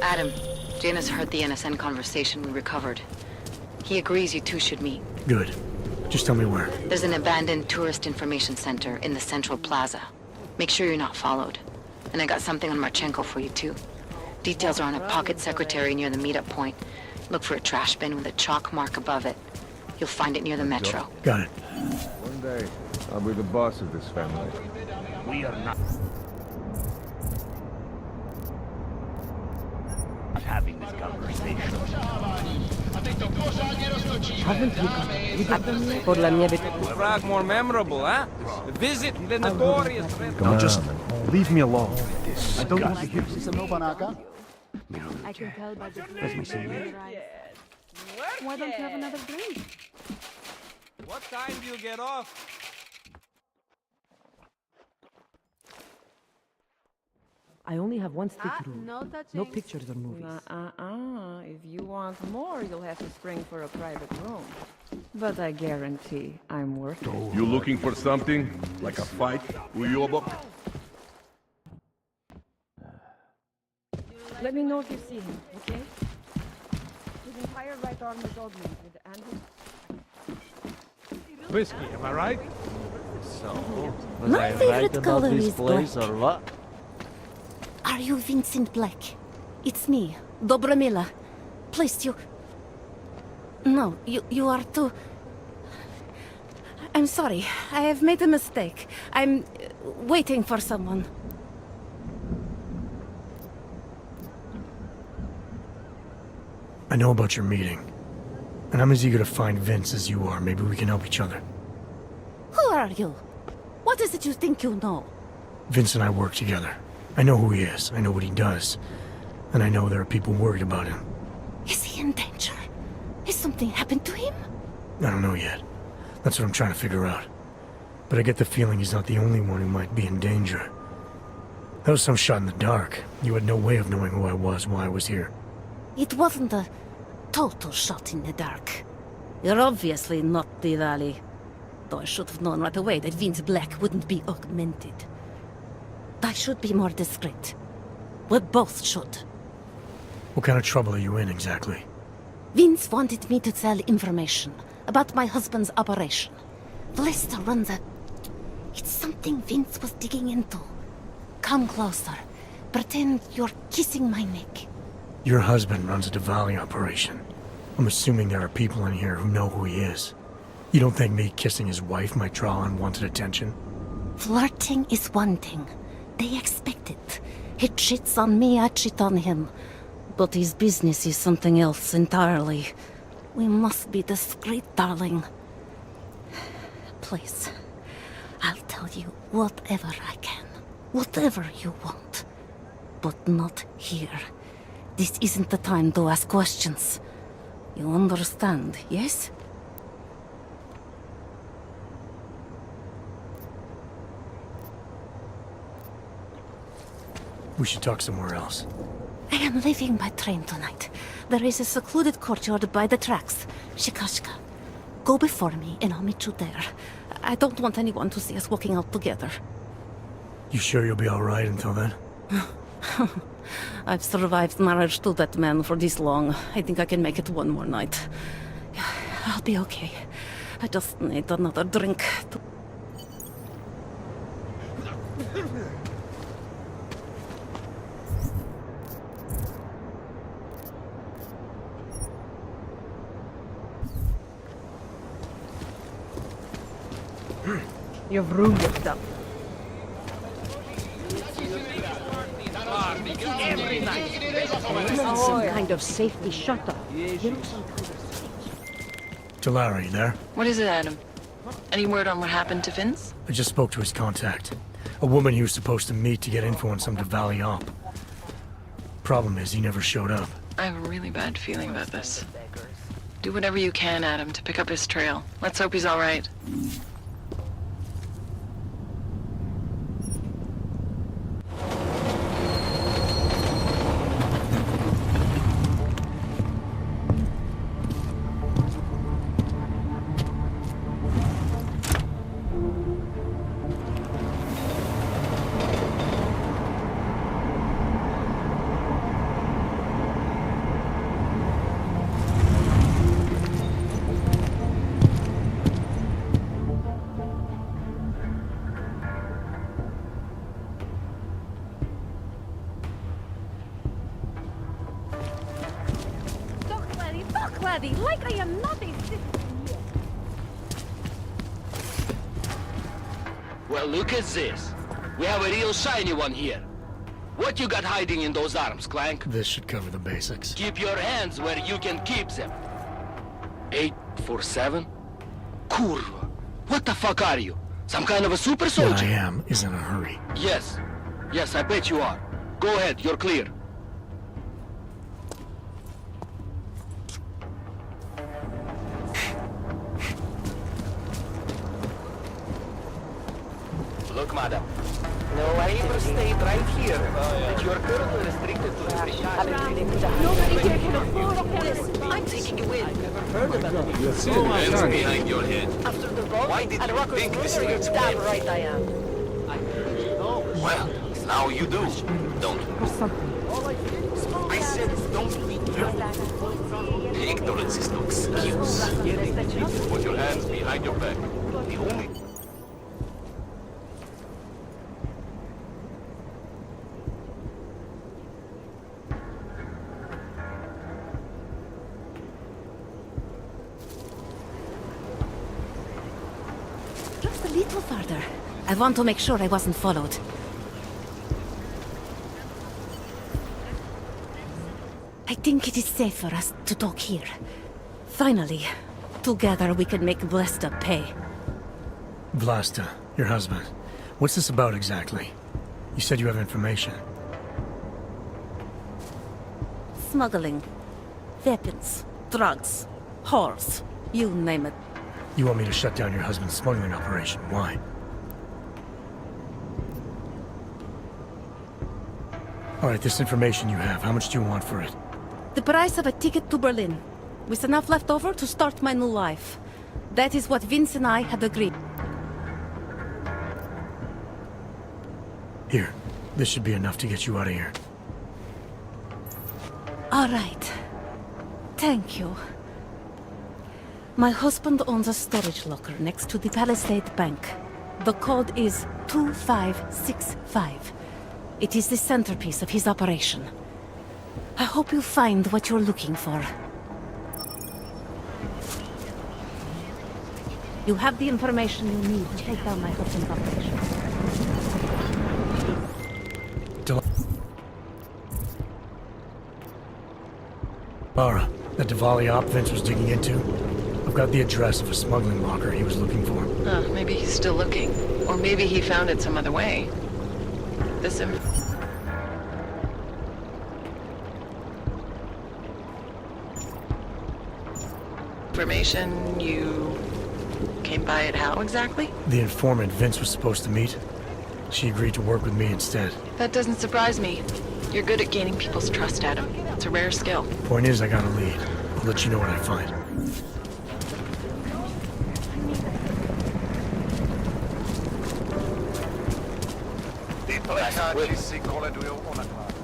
[SPEAKER 19] Adam, Janus heard the NSN conversation we recovered. He agrees you two should meet.
[SPEAKER 1] Good. Just tell me where.
[SPEAKER 19] There's an abandoned tourist information center in the central plaza. Make sure you're not followed. And I got something on Marchenko for you too. Details are on a pocket secretary near the meetup point. Look for a trash bin with a chalk mark above it. You'll find it near the metro.
[SPEAKER 1] Got it.
[SPEAKER 17] One day, I'll be the boss of this family.
[SPEAKER 15] We are not having this conversation.
[SPEAKER 3] Haven't you got por la nieve?
[SPEAKER 5] Prague more memorable, huh? A visit the notorious Red
[SPEAKER 1] Now just leave me alone.
[SPEAKER 12] I don't want to hear this.
[SPEAKER 16] I can tell by the
[SPEAKER 12] Let me see you.
[SPEAKER 16] Why don't you have another drink?
[SPEAKER 5] What time do you get off?
[SPEAKER 3] I only have one stick rule.
[SPEAKER 16] No touching.
[SPEAKER 3] No pictures or movies.
[SPEAKER 9] If you want more, you'll have to spring for a private room. But I guarantee I'm worth it.
[SPEAKER 21] You looking for something? Like a fight? Uyobo?
[SPEAKER 9] Let me know if you see him, okay? His entire right arm is augmented and his...
[SPEAKER 11] Whiskey, am I right?
[SPEAKER 5] So,
[SPEAKER 18] was My I favorite right about color this is place black.
[SPEAKER 5] Or what?
[SPEAKER 18] Are you Vincent Black? It's me, Dobromila. Please, you... No, you are too... I'm sorry. I have made a mistake. I'm waiting for someone.
[SPEAKER 1] I know about your meeting. And I'm as eager to find Vince as you are. Maybe we can help each other.
[SPEAKER 18] Who are you? What is it you think you know?
[SPEAKER 1] Vince and I work together. I know who he is. I know what he does. And I know there are people worried about him.
[SPEAKER 18] Is he in danger? Has something happened to him?
[SPEAKER 1] I don't know yet. That's what I'm trying to figure out. But I get the feeling he's not the only one who might be in danger. That was some shot in the dark. You had no way of knowing who I was, why I was here.
[SPEAKER 18] It wasn't a total shot in the dark. You're obviously not Diwali. Though I should have known right away that Vince Black wouldn't be augmented. I should be more discreet. We both should.
[SPEAKER 1] What kind of trouble are you in, exactly?
[SPEAKER 18] Vince wanted me to tell information about my husband's operation. Vlista runs a... It's something Vince was digging into. Come closer. Pretend you're kissing my neck.
[SPEAKER 1] Your husband runs a Diwali operation. I'm assuming there are people in here who know who he is. You don't think me kissing his wife might draw unwanted attention?
[SPEAKER 18] Flirting is one thing. They expect it. He cheats on me, I cheat on him. But his business is something else entirely. We must be discreet, darling. Please, I'll tell you whatever I can. Whatever you want. But not here. This isn't the time to ask questions. You understand, yes?
[SPEAKER 1] We should talk somewhere else.
[SPEAKER 18] I am leaving by train tonight. There is a secluded courtyard by the tracks. Shikashka. Go before me and I'll meet you there. I don't want anyone to see us walking out together.
[SPEAKER 1] You sure you'll be alright until then?
[SPEAKER 18] I've survived marriage to that man for this long. I think I can make it one more night. I'll be okay. I just need another drink.
[SPEAKER 3] You've ruined yourself. Every night. Some kind of safety shutter.
[SPEAKER 1] Delara, you there?
[SPEAKER 9] What is it, Adam? Any word on what happened to Vince?
[SPEAKER 1] I just spoke to his contact. A woman he was supposed to meet to get info on some Diwali op. Problem is, he never showed up.
[SPEAKER 9] I have a really bad feeling about this. Do whatever you can, Adam, to pick up his trail. Let's hope he's all right.
[SPEAKER 16] Like I am not a citizen here.
[SPEAKER 7] Well, look at this. We have a real shiny one here. What you got hiding in those arms, Clank?
[SPEAKER 1] This should cover the basics.
[SPEAKER 7] Keep your hands where you can keep them. 847? Kurva. What the fuck are you? Some kind of a super soldier?
[SPEAKER 1] What I am is in a hurry.
[SPEAKER 7] Yes. Yes, I bet you are. Go ahead, you're clear. Look, madam. No, I ever stayed right here. But you're currently restricted to the
[SPEAKER 16] Nobody here can afford this.
[SPEAKER 7] I'm taking you in.
[SPEAKER 16] Never heard about it.
[SPEAKER 7] Hands behind your head.
[SPEAKER 16] After the vote,
[SPEAKER 7] Why did you think this needs
[SPEAKER 16] damn right I am.
[SPEAKER 7] Well, now you do, don't you? I said don't be careful. Ignorance is no excuse. Put your hands behind your back. The only...
[SPEAKER 18] Just a little farther. I want to make sure I wasn't followed. I think it is safe for us to talk here. Finally, together we can make Vlasta pay.
[SPEAKER 1] Vlasta, your husband. What's this about exactly? You said you have information.
[SPEAKER 18] Smuggling. Weapons. Drugs. Whores. You name it.
[SPEAKER 1] You want me to shut down your husband's smuggling operation. Why? Alright, this information you have, how much do you want for it?
[SPEAKER 18] The price of a ticket to Berlin. With enough left over to start my new life. That is what Vince and I had agreed.
[SPEAKER 1] Here, this should be enough to get you out of here.
[SPEAKER 18] All right. Thank you. My husband owns a storage locker next to the Palisade Bank. The code is 2565. It is the centerpiece of his operation. I hope you find what you're looking for. You have the information you need to take down my husband's operation.
[SPEAKER 1] Lara, that Diwali op Vince was digging into? I've got the address of a smuggling locker he was looking for.
[SPEAKER 9] Maybe he's still looking. Or maybe he found it some other way. This information, you came by it how exactly?
[SPEAKER 1] The informant Vince was supposed to meet. She agreed to work with me instead.
[SPEAKER 9] That doesn't surprise me. You're good at gaining people's trust, Adam. It's a rare skill.
[SPEAKER 1] Point is, I got a lead. I'll let you know what I find.
[SPEAKER 17] Lekáči si koledujou o nakládání.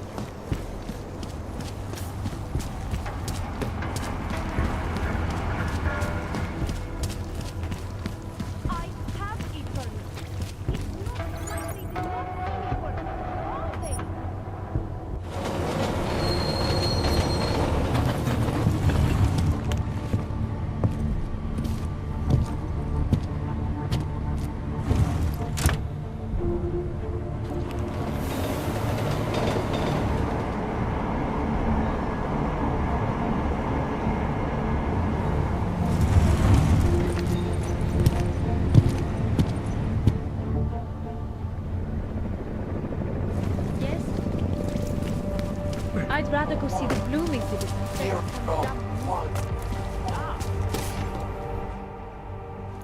[SPEAKER 16] I'd rather go see the blooming citizen.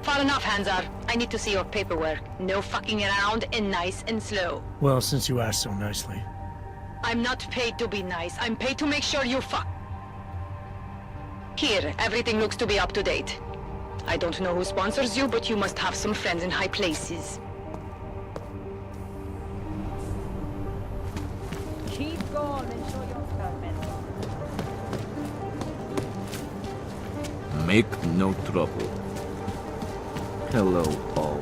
[SPEAKER 19] Far enough, Hanzar. I need to see your paperwork. No fucking around and nice and slow.
[SPEAKER 1] Well, since you asked so nicely.
[SPEAKER 19] I'm not paid to be nice. I'm paid to make sure you fuck. Here, everything looks to be up to date. I don't know who sponsors you, but you must have some friends in high places.
[SPEAKER 16] Keep going and show your purpose.
[SPEAKER 10] Make no trouble. Hello, all.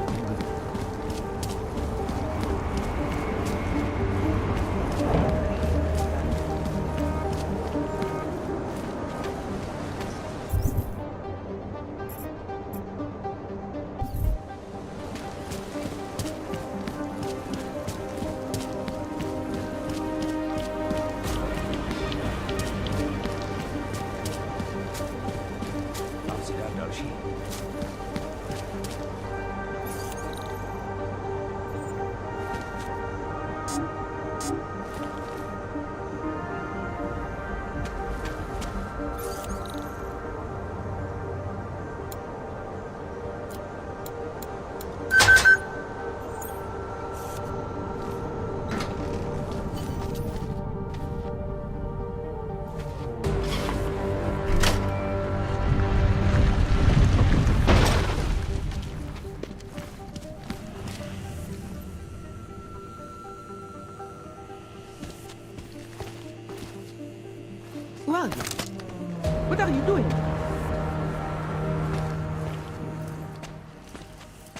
[SPEAKER 3] Well, what are you doing?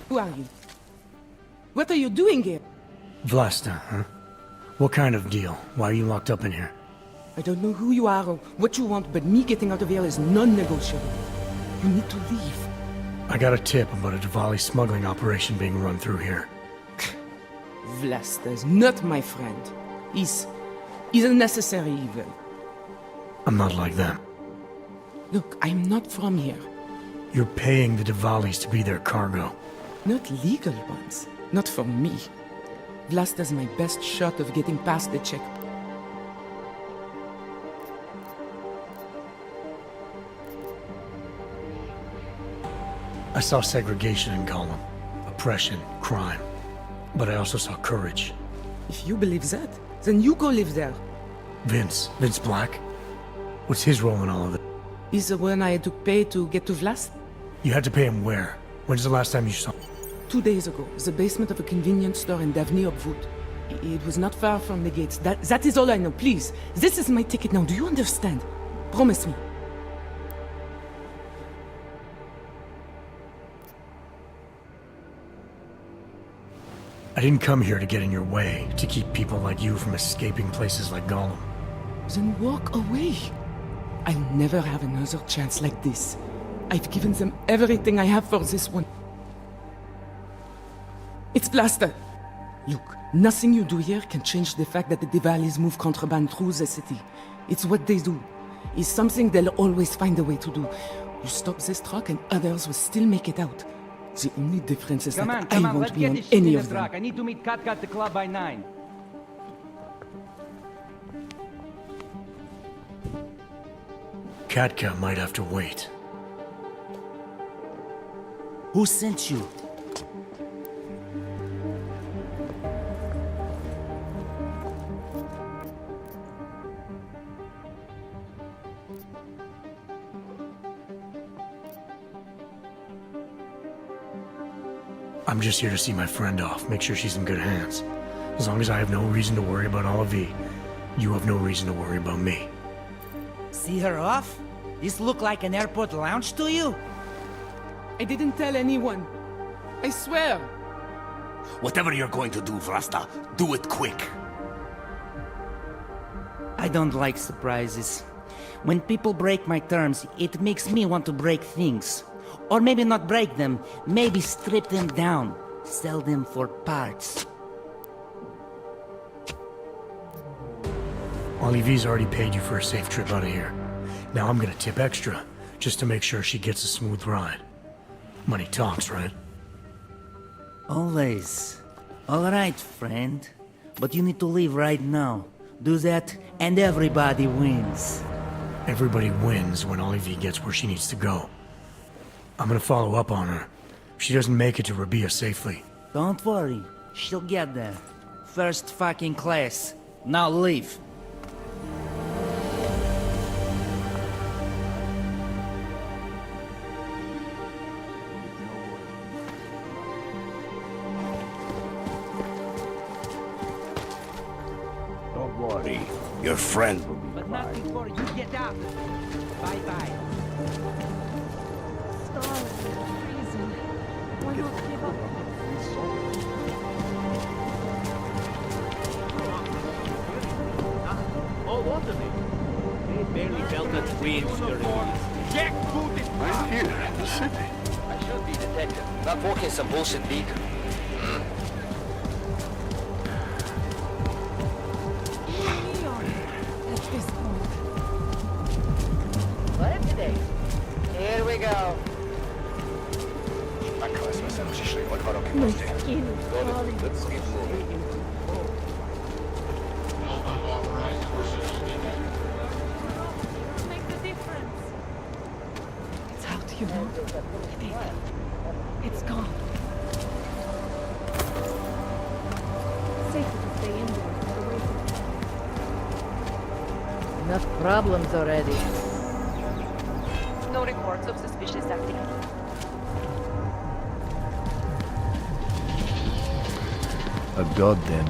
[SPEAKER 3] Who are you? What are you doing here?
[SPEAKER 1] Vlasta, huh? What kind of deal? Why are you locked up in here?
[SPEAKER 3] I don't know who you are or what you want, but me getting out of here is non-negotiable. You need to leave.
[SPEAKER 1] I got a tip about a Diwali smuggling operation being run through here.
[SPEAKER 3] Vlasta is not my friend. He's a necessary evil.
[SPEAKER 1] I'm not like them.
[SPEAKER 3] Look, I'm not from here.
[SPEAKER 1] You're paying the Diwalis to be their cargo.
[SPEAKER 3] Not legal ones. Not for me. Vlasta's my best shot of getting past the check.
[SPEAKER 1] I saw segregation in Gollum. Oppression, crime. But I also saw courage.
[SPEAKER 3] If you believe that, then you go live there.
[SPEAKER 1] Vince Black? What's his role in all of this?
[SPEAKER 3] He's the one I had to pay to get to Vlast.
[SPEAKER 1] You had to pay him where? When's the last time you saw him?
[SPEAKER 3] 2 days ago, the basement of a convenience store in Davni Obwood. It was not far from the gates. That is all I know. Please, this is my ticket now. Do you understand? Promise me.
[SPEAKER 1] I didn't come here to get in your way, to keep people like you from escaping places like Gollum.
[SPEAKER 3] Then walk away. I'll never have another chance like this. I've given them everything I have for this one. It's Vlasta. Look, nothing you do here can change the fact that the Diwalis move contraband through the city. It's what they do. It's something they'll always find a way to do. You stop this truck and others will still make it out. The only difference is that I won't be on any of them.
[SPEAKER 11] I need to meet Kat at the club by 9.
[SPEAKER 1] Katka might have to wait.
[SPEAKER 6] Who sent you?
[SPEAKER 1] I'm just here to see my friend off, make sure she's in good hands. As long as I have no reason to worry about Olive, you have no reason to worry about me.
[SPEAKER 6] See her off? This look like an airport lounge to you?
[SPEAKER 8] I didn't tell anyone. I swear.
[SPEAKER 6] Whatever you're going to do, Vrasta, do it quick. I don't like surprises. When people break my terms, it makes me want to break things. Or maybe not break them, maybe strip them down. Sell them for parts.
[SPEAKER 1] Olive's already paid you for a safe trip out of here. Now I'm gonna tip extra, just to make sure she gets a smooth ride. Money talks, right?
[SPEAKER 6] Always. Alright, friend. But you need to leave right now. Do that, and everybody wins.
[SPEAKER 1] Everybody wins when Olive gets where she needs to go. I'm gonna follow up on her. If she doesn't make it to Rabia safely.
[SPEAKER 6] Don't worry. She'll get there. First fucking class. Now leave.
[SPEAKER 21] Don't worry. Your friend will be
[SPEAKER 6] But not before you get out. Bye-bye.
[SPEAKER 16] Stalin, freezing. Why not give up?
[SPEAKER 5] Oh, what of it? They barely felt a twinge during this.
[SPEAKER 11] Jack booted!
[SPEAKER 21] I'm here in the city.
[SPEAKER 7] I should be detective, not working some bullshit beacon.
[SPEAKER 16] At this point.
[SPEAKER 7] What today? Here we go.
[SPEAKER 16] My skin is falling.
[SPEAKER 21] Let's keep moving.
[SPEAKER 16] Make the difference. It's out, you know. It's gone. Safer to stay indoors and away from
[SPEAKER 22] Enough problems already.
[SPEAKER 23] No reports of suspicious activity.
[SPEAKER 17] A goddamn.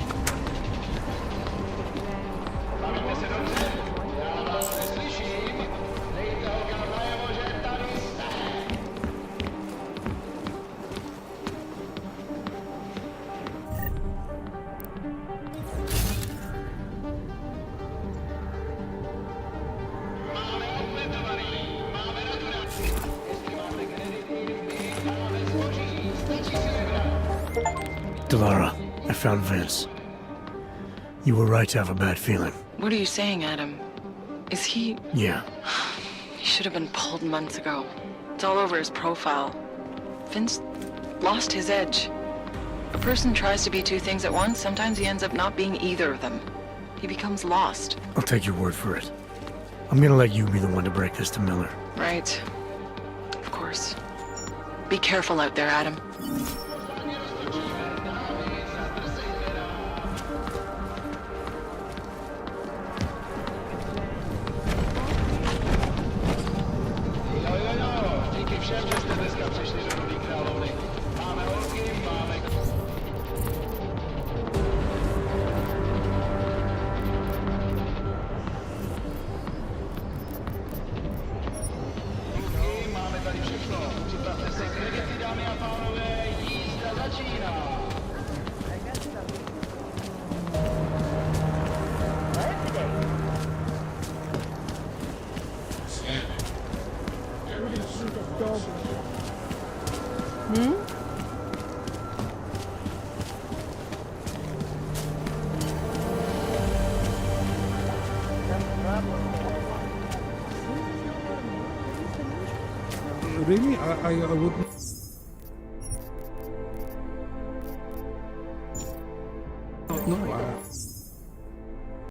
[SPEAKER 1] Delara, I found Vince. You were right to have a bad feeling.
[SPEAKER 9] What are you saying, Adam? Is he...
[SPEAKER 1] Yeah.
[SPEAKER 9] He should have been pulled months ago. It's all over his profile. Vince lost his edge. A person tries to be two things at once, sometimes he ends up not being either of them. He becomes lost.
[SPEAKER 1] I'll take your word for it. I'm gonna let you be the one to break this to Miller.
[SPEAKER 9] Right. Of course. Be careful out there, Adam.
[SPEAKER 11] Really? I wouldn't... No,